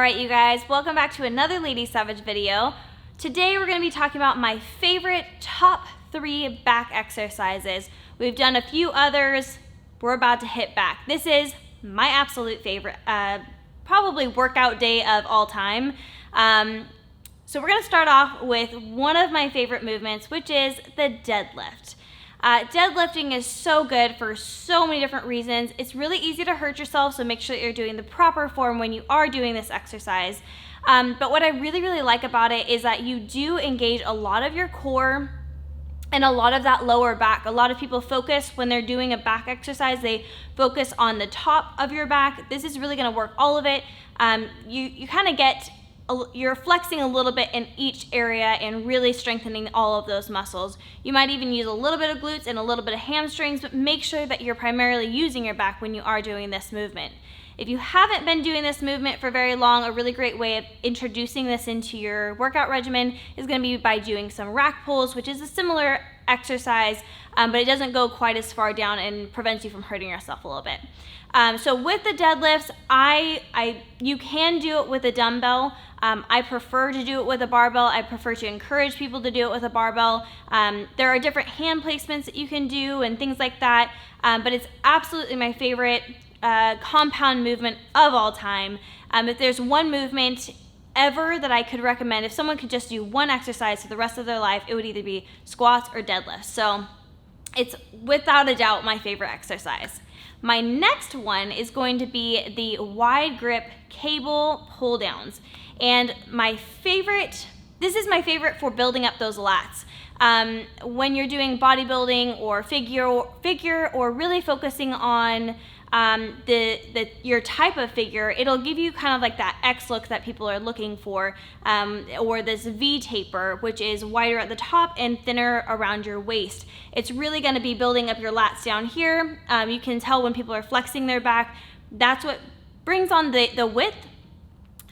Alright you guys, welcome back to another Lady Savage video. Today we're going to be talking about my favorite top 3 back exercises. We've done a few others, we're about to hit back. This is my absolute favorite, probably workout day of all time. So we're going to start off with one of my favorite movements, which is the deadlift. Deadlifting is so good for so many different reasons. It's really easy to hurt yourself, so make sure that you're doing the proper form when you are doing this exercise. But what I really like about it is that you do engage a lot of your core and a lot of that lower back. A lot of people focus when they're doing a back exercise, they focus on the top of your back. This is really going to work all of it. You kind of get, you're flexing a little bit in each area and really strengthening all of those muscles. You might even use a little bit of glutes and a little bit of hamstrings, but make sure that you're primarily using your back when you are doing this movement. If you haven't been doing this movement for very long, a really great way of introducing this into your workout regimen is going to be by doing some rack pulls, which is a similar exercise, but it doesn't go quite as far down and prevents you from hurting yourself a little bit. So with the deadlifts, you can do it with a dumbbell. I prefer to do it with a barbell. I prefer to encourage people to do it with a barbell. There are different hand placements that you can do and things like that, but it's absolutely my favorite compound movement of all time. If there's one movement ever that I could recommend, if someone could just do one exercise for the rest of their life, it would either be squats or deadlifts. So it's without a doubt my favorite exercise. My next one is going to be the wide grip cable pull downs. And this is my favorite for building up those lats. When you're doing bodybuilding or figure or really focusing on your type of figure, it'll give you kind of like that X look that people are looking for, or this V taper, which is wider at the top and thinner around your waist. It's really going to be building up your lats down here. You can tell when people are flexing their back, that's what brings on the width.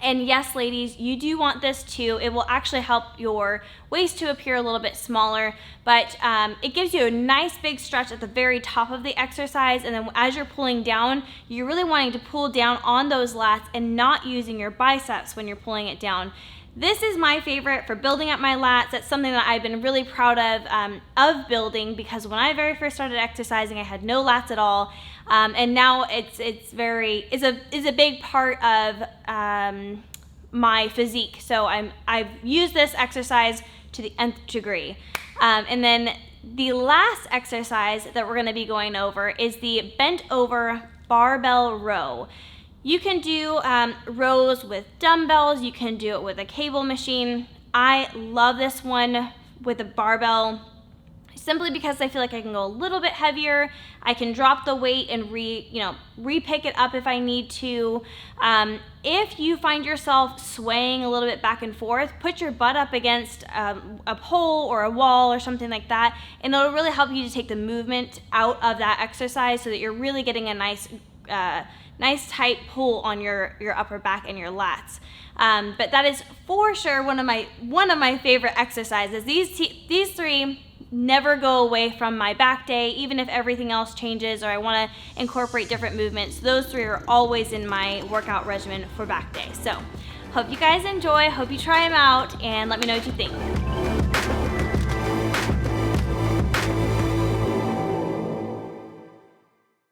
And yes, ladies, you do want this too. It will actually help your waist to appear a little bit smaller, but it gives you a nice big stretch at the very top of the exercise. And then as you're pulling down, you're really wanting to pull down on those lats and not using your biceps when you're pulling it down. This is my favorite for building up my lats. That's something that I've been really proud of building, because when I very first started exercising, I had no lats at all. And now it's a big part of my physique. So I've used this exercise to the nth degree. And then the last exercise that we're going to be going over is the bent over barbell row. You can do rows with dumbbells. You can do it with a cable machine. I love this one with a barbell, simply because I feel like I can go a little bit heavier. I can drop the weight and re-pick it up if I need to. If you find yourself swaying a little bit back and forth, put your butt up against a pole or a wall or something like that, and it'll really help you to take the movement out of that exercise so that you're really getting a nice tight pull on your upper back and your lats. But that is for sure one of my favorite exercises. These three never go away from my back day, even if everything else changes or I want to incorporate different movements. Those three are always in my workout regimen for back day. So hope you guys enjoy, hope you try them out, and let me know what you think.